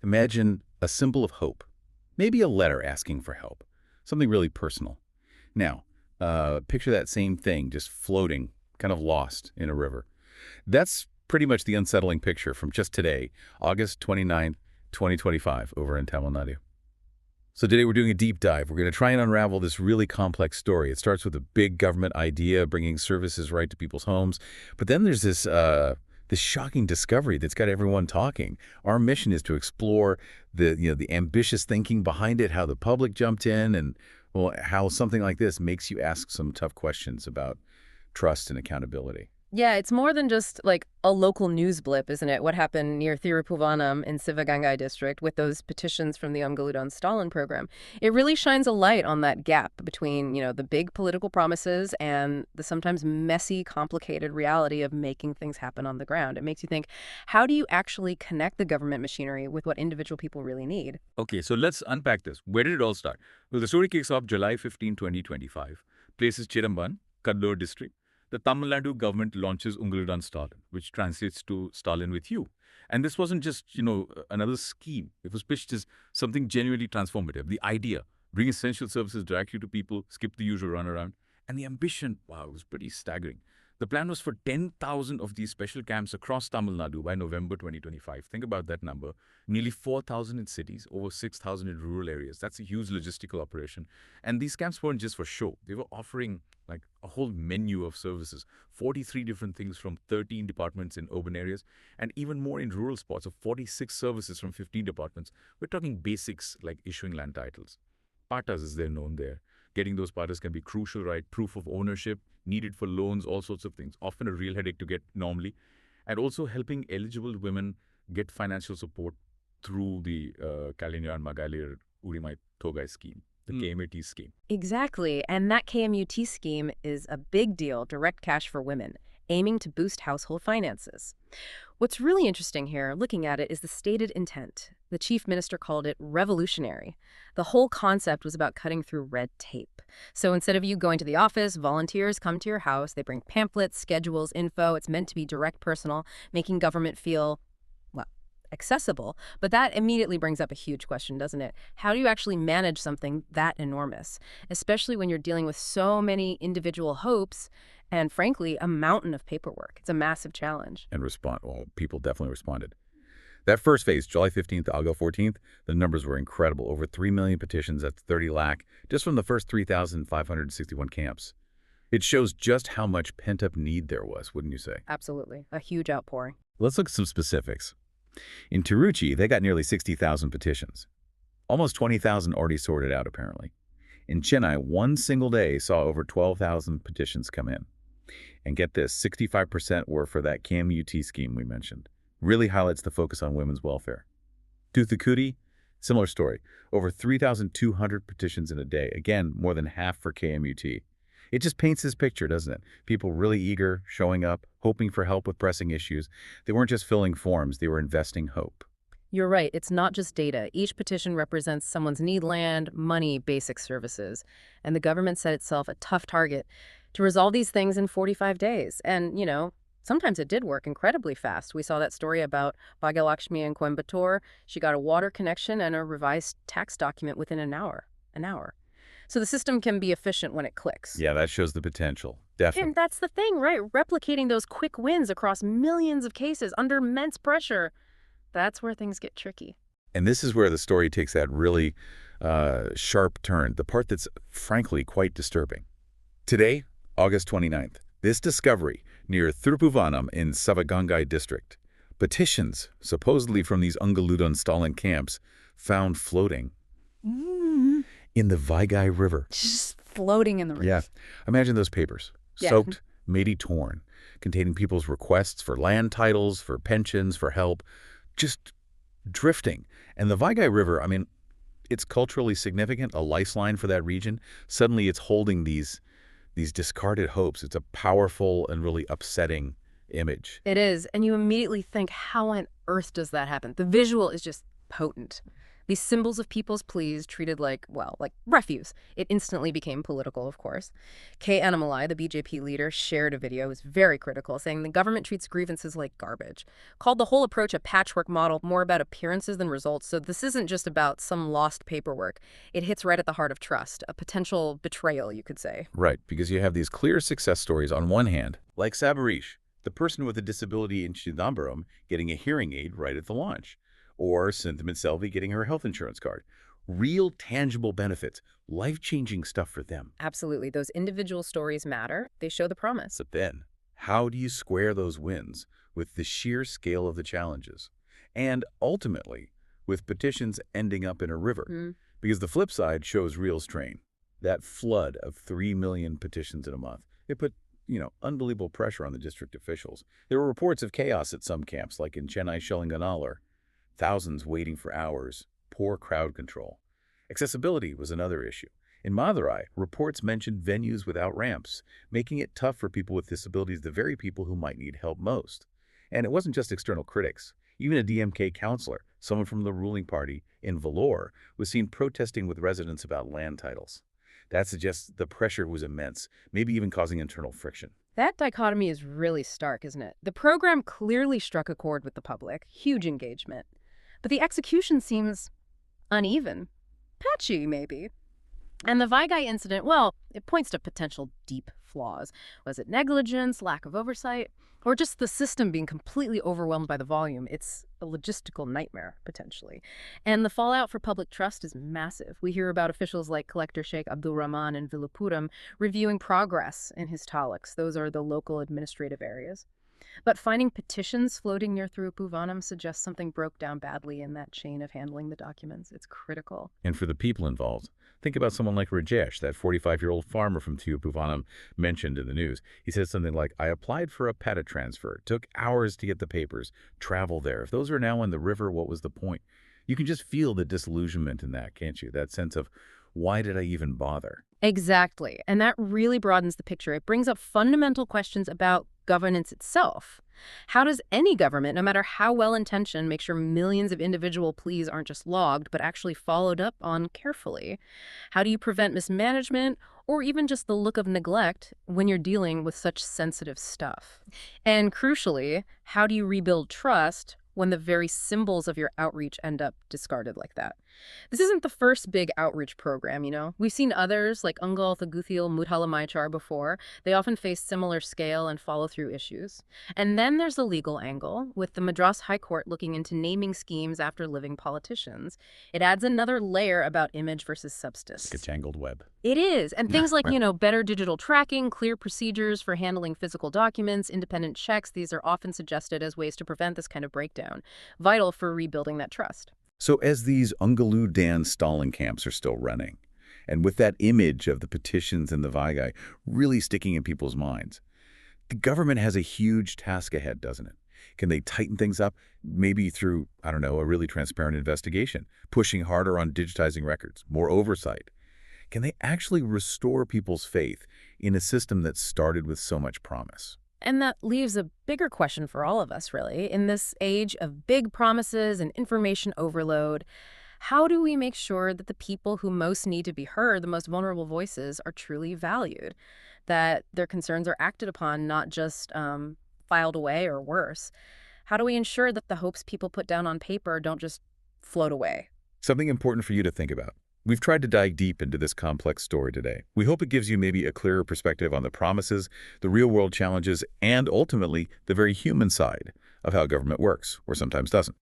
Imagine a symbol of hope, maybe a letter asking for help, something really personal. Now, picture that same thing just floating, kind of lost in a river. That's pretty much the unsettling picture from just today, August 29th, 2025, over in Tamil Nadu. So today we're doing a deep dive. We're going to try and unravel this really complex story. It starts with a big government idea, bringing services right to people's homes. But then there's this shocking discovery that's got everyone talking. Our mission is to explore the ambitious thinking behind it, how the public jumped in, and well, how something like this makes you ask some tough questions about trust and accountability. Yeah, it's more than just like a local news blip, isn't it? What happened near Thirupuvanam in Sivagangai district with those petitions from the Ungaludan Stalin program. It really shines a light on that gap between, the big political promises and the sometimes messy, complicated reality of making things happen on the ground. It makes you think, how do you actually connect the government machinery with what individual people really need? Okay, so let's unpack this. Where did it all start? Well, the story kicks off July 15, 2025. Place is Chidamban, Kadlur district. The Tamil Nadu government launches Ungaludan Stalin, which translates to Stalin with you. And this wasn't just, another scheme. It was pitched as something genuinely transformative. The idea, bring essential services directly to people, skip the usual runaround. And the ambition, wow, it was pretty staggering. The plan was for 10,000 of these special camps across Tamil Nadu by November 2025. Think about that number. Nearly 4,000 in cities, over 6,000 in rural areas. That's a huge logistical operation. And these camps weren't just for show. They were offering like a whole menu of services, 43 different things from 13 departments in urban areas, and even more in rural spots of 46 services from 15 departments. We're talking basics like issuing land titles. Patas, as they're known there. Getting those patas can be crucial, right? Proof of ownership, needed for loans, all sorts of things. Often a real headache to get normally. And also helping eligible women get financial support through the Kalinyan Magalir Urimai Thogai scheme, the KMAT scheme. Exactly. And that KMUT scheme is a big deal, direct cash for women, aiming to boost household finances. What's really interesting here, looking at it, is the stated intent. The chief minister called it revolutionary. The whole concept was about cutting through red tape. So instead of you going to the office, volunteers come to your house, they bring pamphlets, schedules, info. It's meant to be direct, personal, making government feel, well, accessible. But that immediately brings up a huge question, doesn't it? How do you actually manage something that enormous, especially when you're dealing with so many individual hopes and, frankly, a mountain of paperwork? It's a massive challenge. And people definitely responded. That first phase, July 15th to August 14th, the numbers were incredible. Over 3 million petitions, that's 30 lakh, just from the first 3,561 camps. It shows just how much pent-up need there was, wouldn't you say? Absolutely. A huge outpouring. Let's look at some specifics. In Tiruchi, they got nearly 60,000 petitions. Almost 20,000 already sorted out, apparently. In Chennai, one single day saw over 12,000 petitions come in. And get this, 65% were for that KMUT scheme we mentioned. Really highlights the focus on women's welfare. Toothukudi, similar story. Over 3,200 petitions in a day. Again, more than half for KMUT. It just paints this picture, doesn't it? People really eager, showing up, hoping for help with pressing issues. They weren't just filling forms, they were investing hope. You're right. It's not just data. Each petition represents someone's need: land, money, basic services. And the government set itself a tough target to resolve these things in 45 days. And, sometimes it did work incredibly fast. We saw that story about Vaigai River in Coimbatore. She got a water connection and a revised tax document within an hour. So the system can be efficient when it clicks. Yeah, that shows the potential. Definitely. And that's the thing, right? Replicating those quick wins across millions of cases under immense pressure, that's where things get tricky. And this is where the story takes that really sharp turn, the part that's frankly quite disturbing. Today, August 29th, this discovery near Thirupuvanam in Sivagangai district. Petitions, supposedly from these Ungaludan Stalin camps, found floating in the Vaigai River. Just floating in the river. Yeah. Imagine those papers, soaked, maybe torn, containing people's requests for land titles, for pensions, for help, just drifting. And the Vaigai River, it's culturally significant, a lifeline for that region. Suddenly it's holding these discarded hopes. It's a powerful and really upsetting image. It is. And you immediately think, how on earth does that happen? The visual is just potent. These symbols of people's pleas treated like, well, like refuse. It instantly became political, of course. K. Annamalai, the BJP leader, shared a video. It was very critical, saying the government treats grievances like garbage. Called the whole approach a patchwork model, more about appearances than results. So this isn't just about some lost paperwork. It hits right at the heart of trust, a potential betrayal, you could say. Right, because you have these clear success stories on one hand, like Sabarish, the person with a disability in Chidambaram getting a hearing aid right at the launch, or Sentiment Selvi getting her health insurance card. Real tangible benefits, life-changing stuff for them. Absolutely. Those individual stories matter. They show the promise. But then, how do you square those wins with the sheer scale of the challenges? And ultimately, with petitions ending up in a river. Because the flip side shows real strain. That flood of 3 million petitions in a month, it put, unbelievable pressure on the district officials. There were reports of chaos at some camps, like in Chennai Shalinganalar. Thousands waiting for hours, poor crowd control. Accessibility was another issue. In Madurai, reports mentioned venues without ramps, making it tough for people with disabilities, the very people who might need help most. And it wasn't just external critics. Even a DMK councillor, someone from the ruling party in Vellore, was seen protesting with residents about land titles. That suggests the pressure was immense, maybe even causing internal friction. That dichotomy is really stark, isn't it? The program clearly struck a chord with the public, huge engagement. But the execution seems uneven, patchy maybe. And the Vaigai incident, well, it points to potential deep flaws. Was it negligence, lack of oversight, or just the system being completely overwhelmed by the volume? It's a logistical nightmare, potentially. And the fallout for public trust is massive. We hear about officials like Collector Sheikh Abdul Rahman in Villupuram reviewing progress in his taluks. Those are the local administrative areas. But finding petitions floating near Thirupuvanam suggests something broke down badly in that chain of handling the documents. It's critical. And for the people involved, think about someone like Rajesh, that 45-year-old farmer from Thirupuvanam mentioned in the news. He said something like, I applied for a PATA transfer, took hours to get the papers, travel there. If those are now in the river, what was the point? You can just feel the disillusionment in that, can't you? That sense of, why did I even bother? Exactly. And that really broadens the picture. It brings up fundamental questions about governance itself. How does any government, no matter how well-intentioned, make sure millions of individual pleas aren't just logged, but actually followed up on carefully? How do you prevent mismanagement or even just the look of neglect when you're dealing with such sensitive stuff? And crucially, how do you rebuild trust when the very symbols of your outreach end up discarded like that? This isn't the first big outreach program, We've seen others like Ungal Thaguthial Muthalamaichar before. They often face similar scale and follow-through issues. And then there's the legal angle, with the Madras High Court looking into naming schemes after living politicians. It adds another layer about image versus substance. It's a tangled web. It is. And things like, better digital tracking, clear procedures for handling physical documents, independent checks, these are often suggested as ways to prevent this kind of breakdown, vital for rebuilding that trust. So as these Ungaludan Stalin camps are still running, and with that image of the petitions and the Vaigai really sticking in people's minds, the government has a huge task ahead, doesn't it? Can they tighten things up, maybe through, a really transparent investigation, pushing harder on digitizing records, more oversight? Can they actually restore people's faith in a system that started with so much promise? And that leaves a bigger question for all of us, really. In this age of big promises and information overload, how do we make sure that the people who most need to be heard, the most vulnerable voices, are truly valued, that their concerns are acted upon, not just filed away or worse? How do we ensure that the hopes people put down on paper don't just float away? Something important for you to think about. We've tried to dive deep into this complex story today. We hope it gives you maybe a clearer perspective on the promises, the real-world challenges, and ultimately the very human side of how government works, or sometimes doesn't.